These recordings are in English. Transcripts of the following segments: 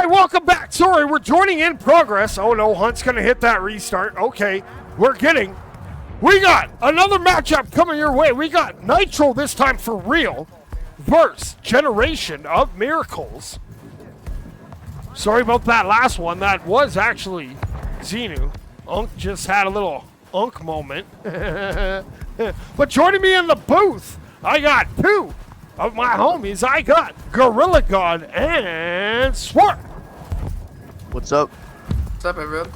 right, welcome back. Sorry, we're joining in progress. Oh no, Hunt's gonna hit that restart. Okay, we got another matchup coming your way. We got Nitro this time for real versus Generation of Miracles. Sorry about that last one. That was actually Xenu. Unk just had a little Unk moment. But joining me in the booth, I got two of my homies. I got GORILLAGOD and SWURP. What's up? What's up, everyone?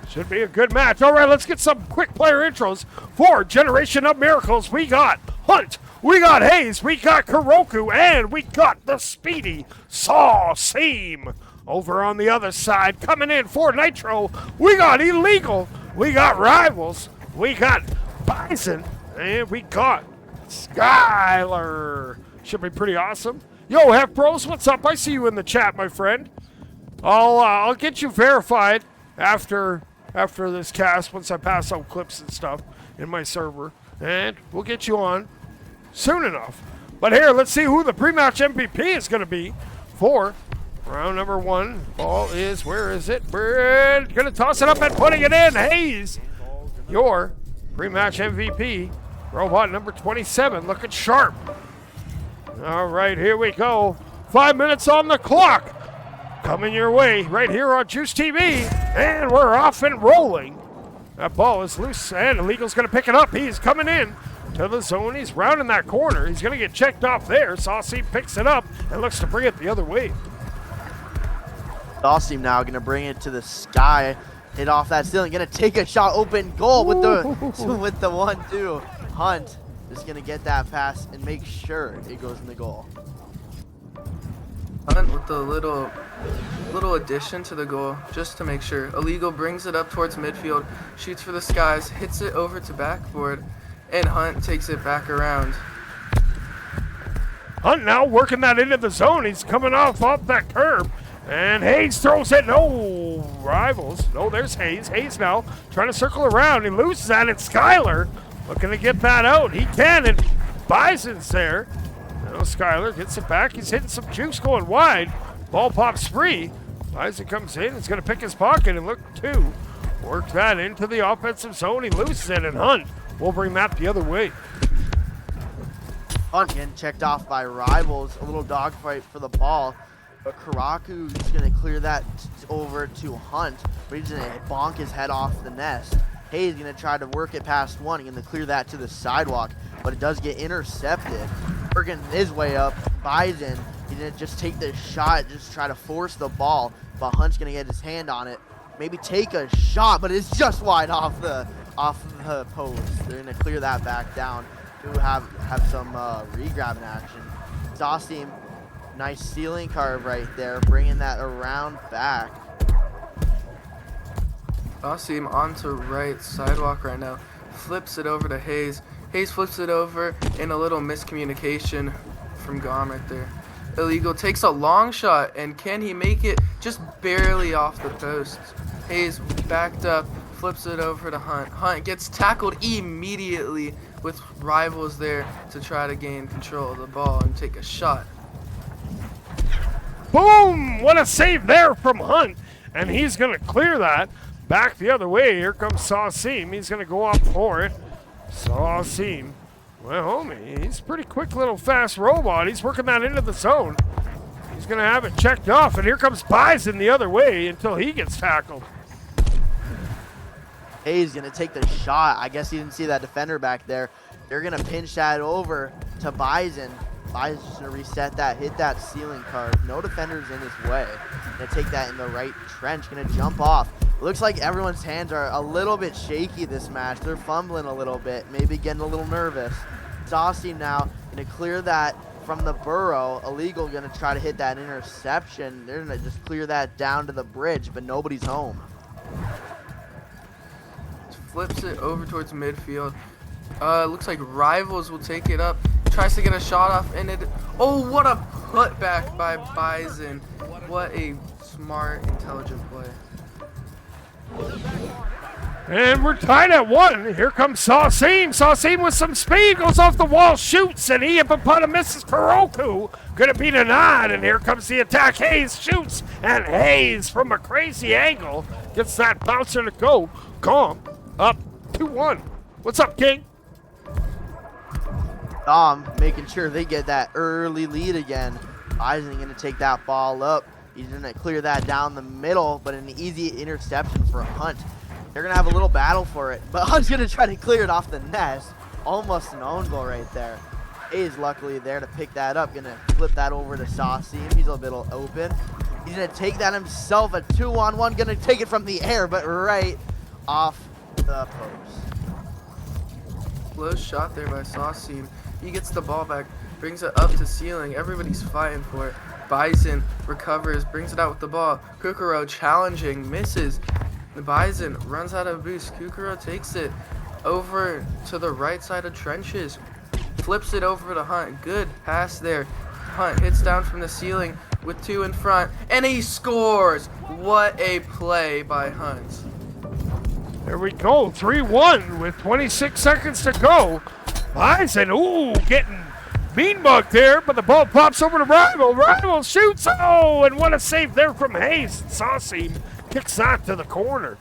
Should be a good match. All right, let's get some quick player intros for Generation of Miracles. We got Hunt, we got Hayes, we got Kuroku, and we got the speedy Seam. Over on the other side, coming in for Nitro, we got Illegal, we got Rivals, we got Bison, and we got Skylar. Should be pretty awesome. Yo, Hef Bros, what's up? I see you in the chat, my friend. I'll get you verified after this cast once I pass out clips and stuff in my server, and we'll get you on soon enough. But here, let's see who the pre-match MVP is going to be for round number one. Ball is, where is it? We're going to toss it up and putting it in. Hayes, your pre-match MVP. Robot number 27, looking sharp. All right, here we go. 5 minutes on the clock. Coming your way right here on JUICETV. And we're off and rolling. That ball is loose, and Illegal's going to pick it up. He's coming in to the zone. He's rounding that corner. He's going to get checked off there. Saucy picks it up and looks to bring it the other way. Saucy now going to bring it to the sky. Hit off that ceiling. Going to take a shot, open goal with the 1-2. Hunt is going to get that pass and make sure it goes in the goal. Hunt with the little addition to the goal, just to make sure. Illegal brings it up towards midfield, shoots for the skies, hits it over to backboard, and Hunt takes it back around. Hunt now working that into the zone. He's coming off that curb. And Hayes throws it. No, Rivals. No, there's Hayes. Hayes now trying to circle around. He loses that. It's Skylar looking to get that out. He can, and Bison's there. Now Skylar gets it back. He's hitting some juice going wide. Ball pops free. Bison comes in. He's going to pick his pocket and look to work that into the offensive zone. He loses it, and Hunt will bring that the other way. Hunt getting checked off by Rivals. A little dogfight for the ball. But Karaku's going to clear that over to Hunt. But he's going to bonk his head off the nest. Hayes going to try to work it past one. He's going to clear that to the sidewalk. But it does get intercepted. Working his way up. Bison, he's going to just take this shot, just try to force the ball. But Hunt's going to get his hand on it. Maybe take a shot, but it's just wide off the post. They're going to clear that back down. To have some re-grabbing action. Saucy. Nice ceiling carve right there, bringing that around back. Saucy onto right sidewalk right now. Flips it over to Hayes. Hayes flips it over in a little miscommunication from Gom right there. Illegal takes a long shot, and can he make it just barely off the post? Hayes backed up, flips it over to Hunt. Hunt gets tackled immediately with Rivals there to try to gain control of the ball and take a shot. Boom! What a save there from Hunt. And he's going to clear that back the other way. Here comes Sauceam. He's going to go up for it. Sauceam. Well, homie, he's a pretty quick little fast robot. He's working that into the zone. He's going to have it checked off. And here comes Bison the other way until he gets tackled. Hayes going to take the shot. I guess he didn't see that defender back there. They're going to pinch that over to Bison. Bison's just going to reset that, hit that ceiling card. No defenders in his way. Going to take that in the right trench. Going to jump off. Looks like everyone's hands are a little bit shaky this match. They're fumbling a little bit, maybe getting a little nervous. Saucy now going to clear that from the burrow. Illegal going to try to hit that interception. They're going to just clear that down to the bridge, but nobody's home. Flips it over towards midfield. Looks like Rivals will take it up. Tries to get a shot off, and it. Oh, what a putback by Bison! What a smart, intelligent play. And we're tied at 1. Here comes Saucine. Saucine with some speed goes off the wall, shoots, and Iapaputta misses Kuroku. Gonna be denied, and here comes the attack. Hayes shoots, and Hayes from a crazy angle gets that bouncer to go. Calm up 2-1. What's up, King? Dom making sure they get that early lead again. Bison gonna take that ball up. He's gonna clear that down the middle, but an easy interception for Hunt. They're gonna have a little battle for it, but Hunt's gonna try to clear it off the nest. Almost an own goal right there. Hayes luckily there to pick that up. Gonna flip that over to Saucine. He's a little open. He's gonna take that himself. A 2-on-1. Gonna take it from the air, but right off the post. Close shot there by Saucine. He gets the ball back, brings it up to ceiling. Everybody's fighting for it. Bison recovers, brings it out with the ball. Kukuro challenging, misses. The Bison runs out of boost. Kukuro takes it over to the right side of trenches. Flips it over to Hunt. Good pass there. Hunt hits down from the ceiling with 2 in front, and he scores. What a play by Hunt. There we go. 3-1 with 26 seconds to go. Bison, ooh, getting mean mugged there, but the ball pops over to Rival. Rival shoots. Oh, and what a save there from Hayes. Saucy kicks that to the corner.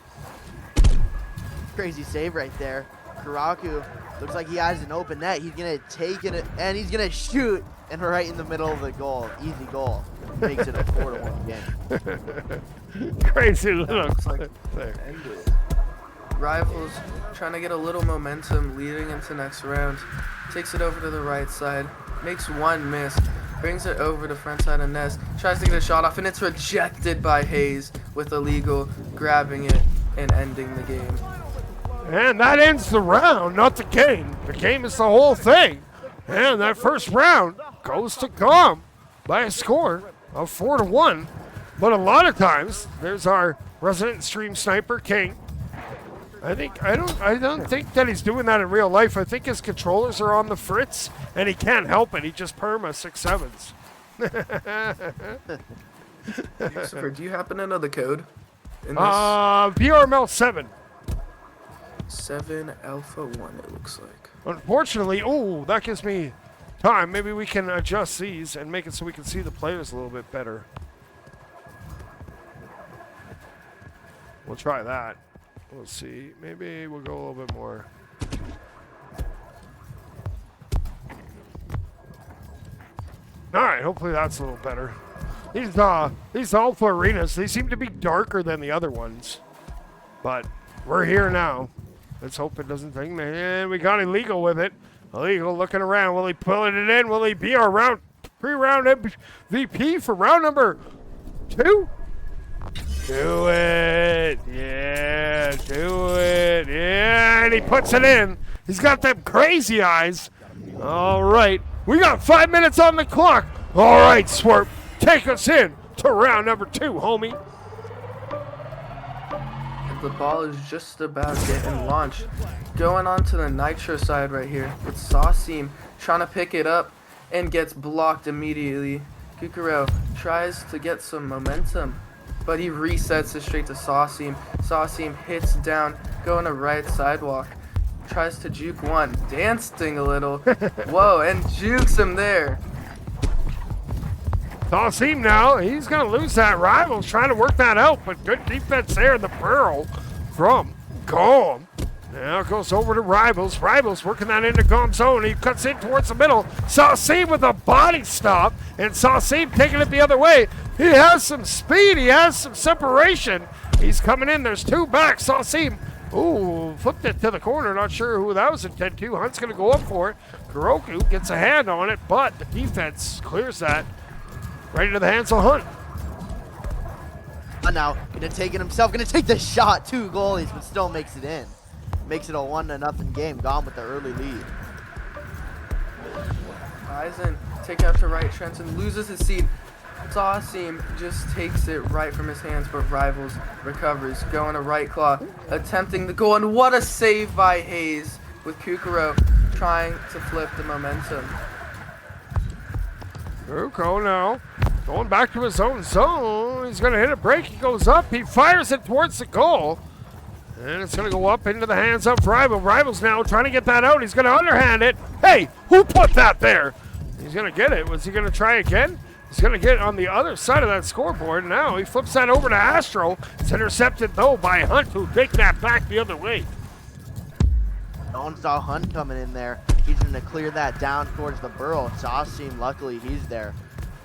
Crazy save right there. Karaku looks like he has an open net. He's going to take it, and he's going to shoot, and right in the middle of the goal. Easy goal. Makes it a 4-1 game. Crazy little. Looks like Rivals trying to get a little momentum leading into next round. Takes it over to the right side. Makes one miss. Brings it over to front side of Nest. Tries to get a shot off, and it's rejected by Hayes with illegal, grabbing it and ending the game. And that ends the round, not the game. The game is the whole thing. And that first round goes to GOM by a score of 4-1. But a lot of times, there's our resident stream sniper, King. I don't think that he's doing that in real life. I think his controllers are on the fritz, and he can't help it. He just perma 6-7s. Christopher, do you happen to know the code in this? VRML 7. 7 Alpha 1, it looks like. Unfortunately, oh, that gives me time. Maybe we can adjust these and make it so we can see the players a little bit better. We'll try that. We'll see. Maybe we'll go a little bit more. All right, hopefully that's a little better. These alpha arenas, they seem to be darker than the other ones. But we're here now. Let's hope it doesn't think. And we got illegal with it. Illegal looking around. Will he pull it in? Will he be our pre-round MVP for round number 2? Do it. Yeah, do it. Yeah, and he puts it in. He's got them crazy eyes. All right. We got 5 minutes on the clock. All right, SWURP. Take us in to round number 2, homie. The ball is just about getting launched. Going on to the Nitro side right here. It's Saucine trying to pick it up and gets blocked immediately. Kukuro tries to get some momentum, but he resets it straight to Saucine. Saucine hits down, going to right sidewalk. Tries to juke one, dancing a little. Whoa, and jukes him there. Saucine now, he's going to lose that. Rival's trying to work that out, but good defense there. The Pearl from GOM. Now it goes over to Rivals. Rivals working that into GOM zone. He cuts in towards the middle. Saucine with a body stop, and Saucine taking it the other way. He has some speed. He has some separation. He's coming in. There's 2 back. Saucine, ooh, flipped it to the corner. Not sure who that was intended to. Hunt's going to go up for it. Kuroku gets a hand on it, but the defense clears that. Right into the hands of Hunt. Now, gonna take it himself, gonna take the shot. 2 goalies, but still makes it in. Makes it a 1-0 game. Gone with the early lead. Bison take out to right Trenton, loses his seat. Saucine just takes it right from his hands, but Rivals recovers, going to right claw, attempting the goal, and what a save by Hayes with Kukuro trying to flip the momentum. Kuko now going back to his own zone. He's going to hit a break. He goes up. He fires it towards the goal. And it's going to go up into the hands of Rival. Rival's now trying to get that out. He's going to underhand it. Hey, who put that there? He's going to get it. Was he going to try again? He's going to get it on the other side of that scoreboard. Now he flips that over to Astro. It's intercepted, though, by Hunt, who take that back the other way. No one saw Hunt coming in there. He's going to clear that down towards the burrow. Saucine, luckily, he's there.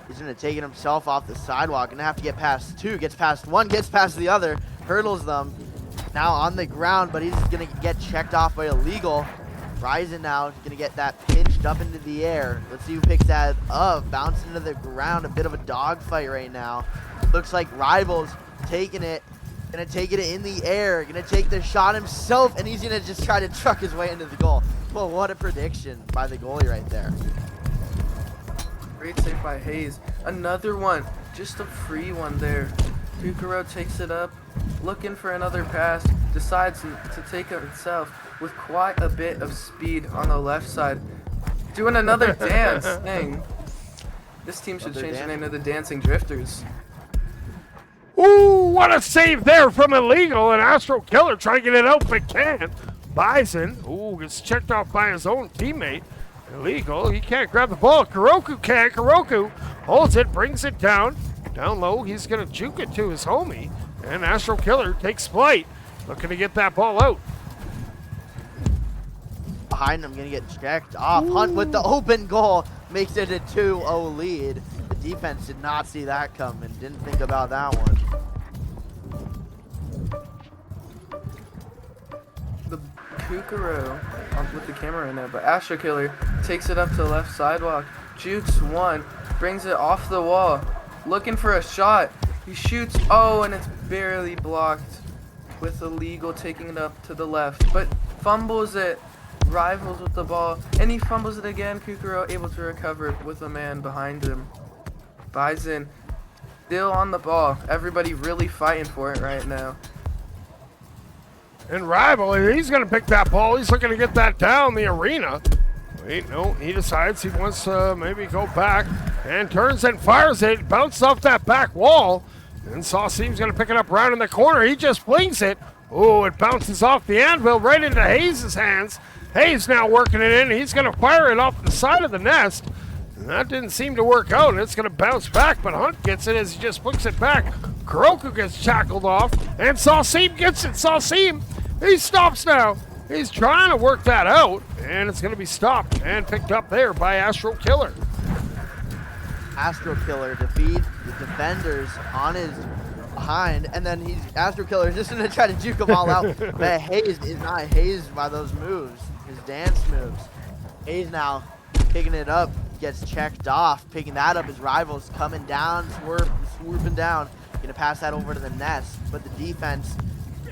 He's going to take it himself off the sidewalk. Going to have to get past two. Gets past one, gets past the other. Hurdles them. Now on the ground, but he's going to get checked off by illegal. Ryzen now is going to get that pinched up into the air. Let's see who picks that up. Bouncing to the ground. A bit of a dogfight right now. Looks like Rival's taking it. Going to take it in the air. Going to take the shot himself, and he's going to just try to truck his way into the goal. Well, what a prediction by the goalie right there. Great save by Hayes. Another one. Just a free one there. Kukuro takes it up. Looking for another pass. Decides to take it himself with quite a bit of speed on the left side. Doing another dance. Dang. This team should change the name to the Dancing Drifters. Ooh, what a save there from Illegal. And Astro Killer trying to get it out, but can't. Bison, ooh, gets checked off by his own teammate. Illegal, he can't grab the ball. Kuroku can. Kuroku holds it, brings it down. Down low, he's going to juke it to his homie. And Astro Killer takes flight, looking to get that ball out. Behind him, going to get checked off. Ooh. Hunt with the open goal makes it a 2-0 lead. The defense did not see that coming. Didn't think about that one. The Kukuro with the camera in there, but Astro Killer takes it up to the left sidewalk. Jukes one, brings it off the wall, looking for a shot. He shoots, oh, and it's barely blocked with Illegal taking it up to the left, but fumbles it. Rivals with the ball, and he fumbles it again. Kukuro able to recover with a man behind him. Bison still on the ball. Everybody really fighting for it right now. And Rival, he's going to pick that ball. He's looking to get that down the arena. Wait, no, he decides he wants to maybe go back and turns and fires it. Bounces off that back wall. And Saucine's going to pick it up right in the corner. He just flings it. Oh, it bounces off the anvil right into Hayes' hands. Hayes now working it in. He's going to fire it off the side of the nest. And that didn't seem to work out. And it's going to bounce back, but Hunt gets it as he just flicks it back. Kuroku gets tackled off, and Saucine gets it. Saucine, he stops now. He's trying to work that out, and it's going to be stopped and picked up there by Astro Killer. Astro Killer defeat the defenders on his behind, and then Astro Killer is just going to try to juke them all out. But Hayes is not hazed by those moves, his dance moves. Hayes now picking it up, gets checked off. Picking that up, his Rivals coming down, swooping down. Going to pass that over to the nest, but the defense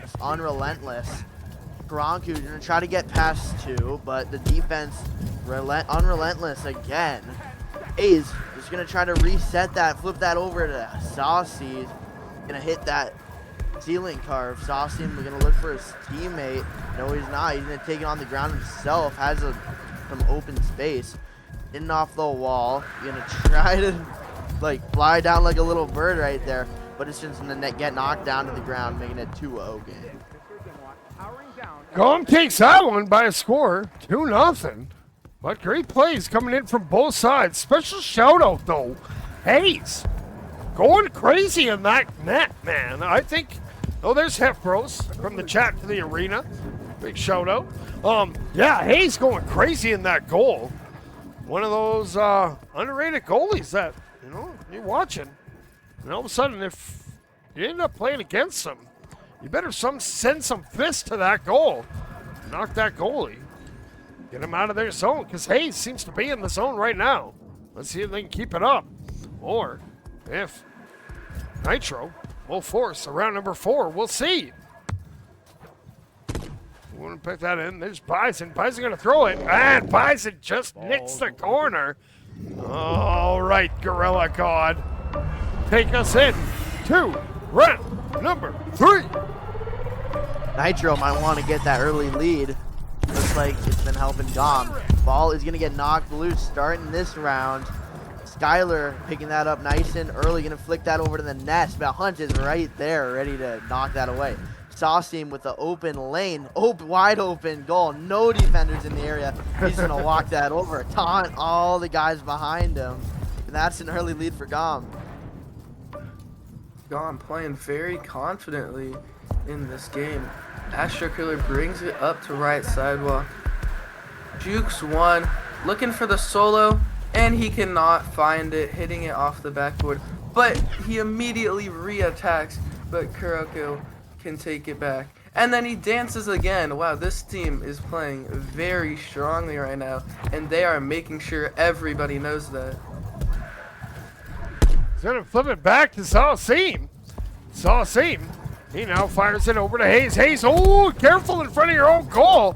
is unrelentless. Karanku going to try to get past two, but the defense unrelentless again. Hayes is going to try to reset that, flip that over to Saucy. Going to hit that ceiling carve. Saucine, we're going to look for his teammate. No, he's not. He's going to take it on the ground himself. Has some open space. In off the wall. Going to try to fly down like a little bird right there. But it's just going to get knocked down to the ground, making it 2-0 game. Golem takes that one by a score, 2-0. But great plays coming in from both sides. Special shout out though, Hayes. Going crazy in that net, man. I think, oh, there's Hefbros from the chat to the arena. Big shout out. Yeah, Hayes going crazy in that goal. One of those underrated goalies that, you're watching. And all of a sudden, if you end up playing against them, you better send some fists to that goal. Knock that goalie. Get him out of their zone, because Hayes seems to be in the zone right now. Let's see if they can keep it up. Or if Nitro will force around number 4. We'll see. We want to put that in. There's Bison. Bison going to throw it. And Bison just nicks the corner. All right, Gorilla God. Take us in to round number 3. Nitro might want to get that early lead. Looks like it's been helping Dom. Ball is going to get knocked loose starting this round. Skyler picking that up nice and early. Going to flick that over to the nest. But Hunt is right there ready to knock that away. Sauceam with the open lane, wide open goal, no defenders in the area. He's gonna walk that over, taunt all the guys behind him, and that's an early lead for GOM. GOM playing very confidently in this game. Astro Killer brings it up to right sidewalk. Jukes one, looking for the solo, and he cannot find it, hitting it off the backboard. But he immediately re-attacks, but Kuroko can take it back. And then he dances again. Wow, this team is playing very strongly right now, and they are making sure everybody knows that. He's gonna flip it back to Sauceam. Sauceam, he now fires it over to Hayes. Hayes, oh, careful in front of your own goal.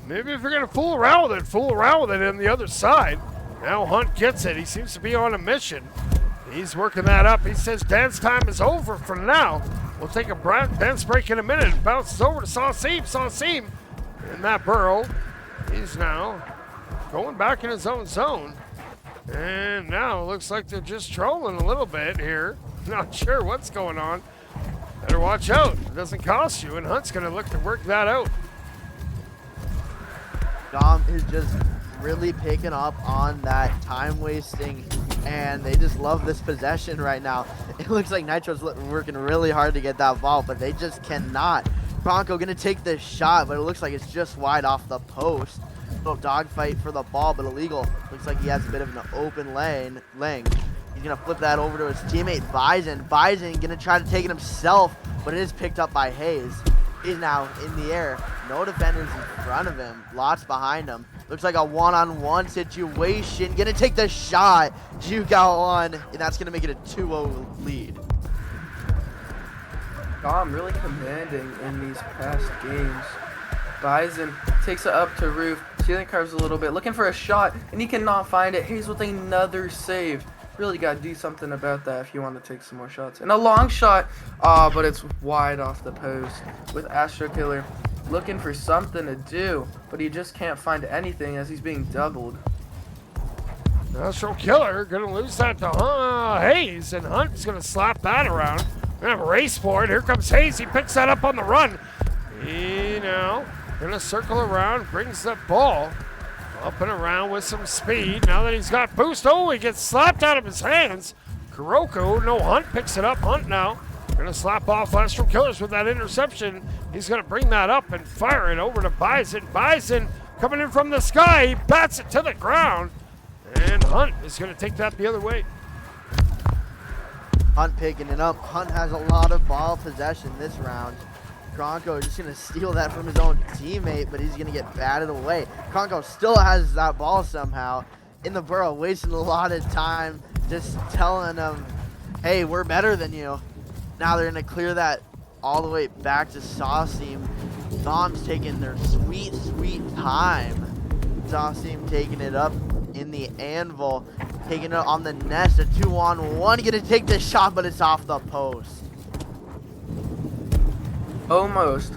Maybe if you're gonna fool around with it on the other side. Now Hunt gets it. He seems to be on a mission. He's working that up. He says dance time is over for now. We'll take a dance break in a minute. It bounces over to Sauceam. Sauceam in that burrow. He's now going back in his own zone. And now it looks like they're just trolling a little bit here. Not sure what's going on. Better watch out. It doesn't cost you, and Hunt's going to look to work that out. GOM is just really picking up on that time wasting, and they just love this possession right now. It looks like Nitro's working really hard to get that ball, but they just cannot. Bronco gonna take this shot, but it looks like it's just wide off the post. Little dogfight for the ball, but illegal. Looks like he has a bit of an open lane. He's gonna flip that over to his teammate Bison. Bison gonna try to take it himself, but it is picked up by Hayes. He's now in the air. No defenders in front of him. Lots behind him. Looks like a one-on-one situation. Gonna take the shot. Juke out one, and that's gonna make it a 2-0 lead. GOM really commanding in these past games. Bison takes it up to Roof. Ceiling carves a little bit, looking for a shot, and he cannot find it. Hayes with another save. Really got to do something about that if you want to take some more shots. And a long shot, but it's wide off the post with Astro Killer looking for something to do, but he just can't find anything as he's being doubled. Astro Killer gonna lose that to Hayes, and Hunt's gonna slap that around. We're gonna have a race for it. Here comes Hayes. He picks that up on the run. He now gonna circle around, brings the ball up and around with some speed. Now that he's got boost, oh, he gets slapped out of his hands. Kuroko, no, Hunt picks it up. Hunt now gonna slap off Astro Killers with that interception. He's gonna bring that up and fire it over to Bison. Bison coming in from the sky. He bats it to the ground. And Hunt is gonna take that the other way. Hunt picking it up. Hunt has a lot of ball possession this round. Kronko is just going to steal that from his own teammate, but he's going to get batted away. Kronko still has that ball somehow in the burrow, wasting a lot of time just telling them, hey, we're better than you. Now they're going to clear that all the way back to Sauceam. GOM's taking their sweet, sweet time. Sauceam taking it up in the anvil, taking it on the nest, a 2-on-1, going to take the shot, but it's off the post. Almost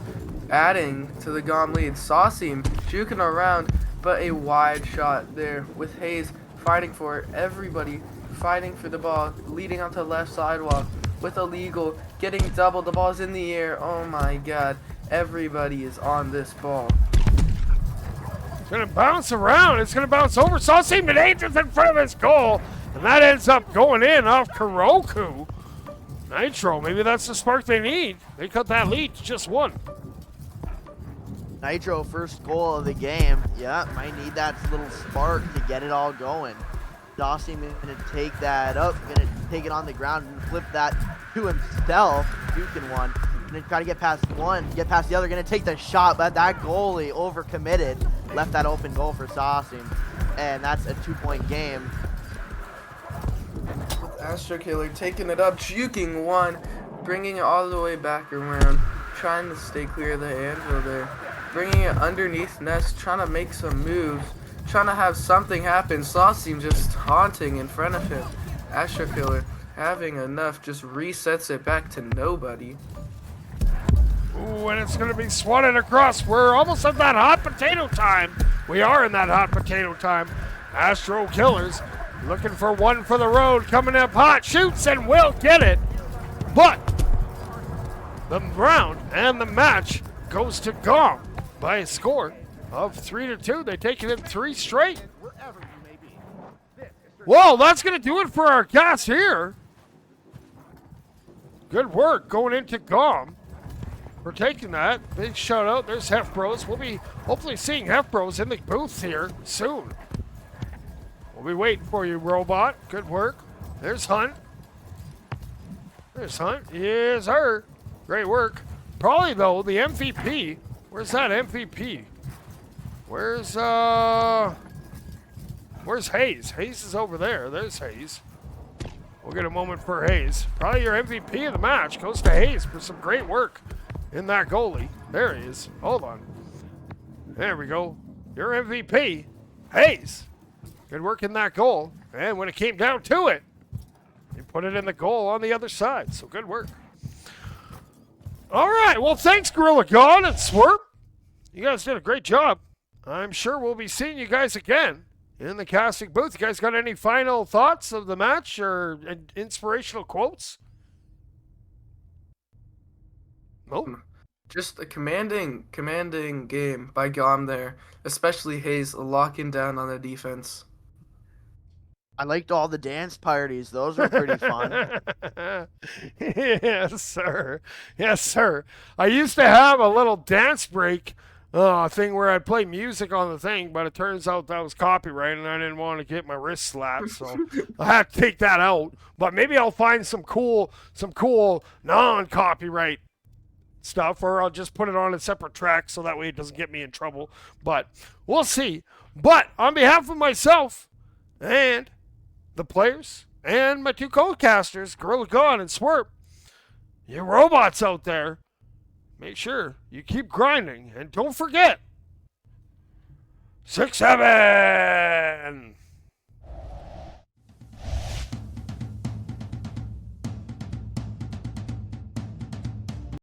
adding to the GOM lead. Sauceam juking around, but a wide shot there with Hayes fighting for it. Everybody fighting for the ball, leading onto the left sidewalk with illegal, getting doubled. The ball's in the air. Oh my god. Everybody is on this ball. It's going to bounce around. It's going to bounce over. Sauceam and Angels in front of his goal. And that ends up going in off Kuroko. Nitro, maybe that's the spark they need. They cut that lead to just one. Nitro, first goal of the game. Yeah, might need that little spark to get it all going. Sauceam is going to take that up, going to take it on the ground and flip that to himself. Duking one. Going to try to get past one, get past the other. Going to take the shot, but that goalie overcommitted. Left that open goal for Sauceam. And that's a 2-point game. Astro Killer taking it up, juking one, bringing it all the way back around, trying to stay clear of the anvil there, bringing it underneath nest, trying to make some moves, trying to have something happen. Sauceam just taunting in front of him. Astro Killer having enough, just resets it back to nobody. Ooh, and it's going to be swatted across. We're almost at that hot potato time. We are in that hot potato time. Astro Killers looking for one for the road, coming up hot, shoots and will get it. But the round and the match goes to GOM by a score of 3-2. They take it in 3 straight. Well, that's going to do it for our cast here. Good work going into GOM for taking that. Big shout out. There's Hef Bros. We'll be hopefully seeing Hef Bros in the booth here soon. We'll be waiting for you, Robot. Good work. There's Hunt. There's Hunt. Yes, sir. Great work. Probably, though, the MVP. Where's that MVP? Where's Hayes? Hayes is over there. There's Hayes. We'll get a moment for Hayes. Probably your MVP of the match goes to Hayes for some great work in that goalie. There he is. Hold on. There we go. Your MVP, Hayes. Good work in that goal. And when it came down to it, you put it in the goal on the other side. So good work. All right. Well, thanks, GORILLAGOD and SWURP. You guys did a great job. I'm sure we'll be seeing you guys again in the casting booth. You guys got any final thoughts of the match or inspirational quotes? Nope. Just a commanding game by GOM there, especially Hayes locking down on the defense. I liked all the dance parties. Those were pretty fun. Yes, sir. Yes, sir. I used to have a little dance break thing where I'd play music on the thing, but it turns out that was copyright, and I didn't want to get my wrist slapped, so I had to take that out. But maybe I'll find some cool non-copyright stuff, or I'll just put it on a separate track so that way it doesn't get me in trouble. But we'll see. But on behalf of myself and the players and my 2 co-casters, GORILLAGOD and SWURP, you robots out there, make sure you keep grinding, and don't forget 6-7.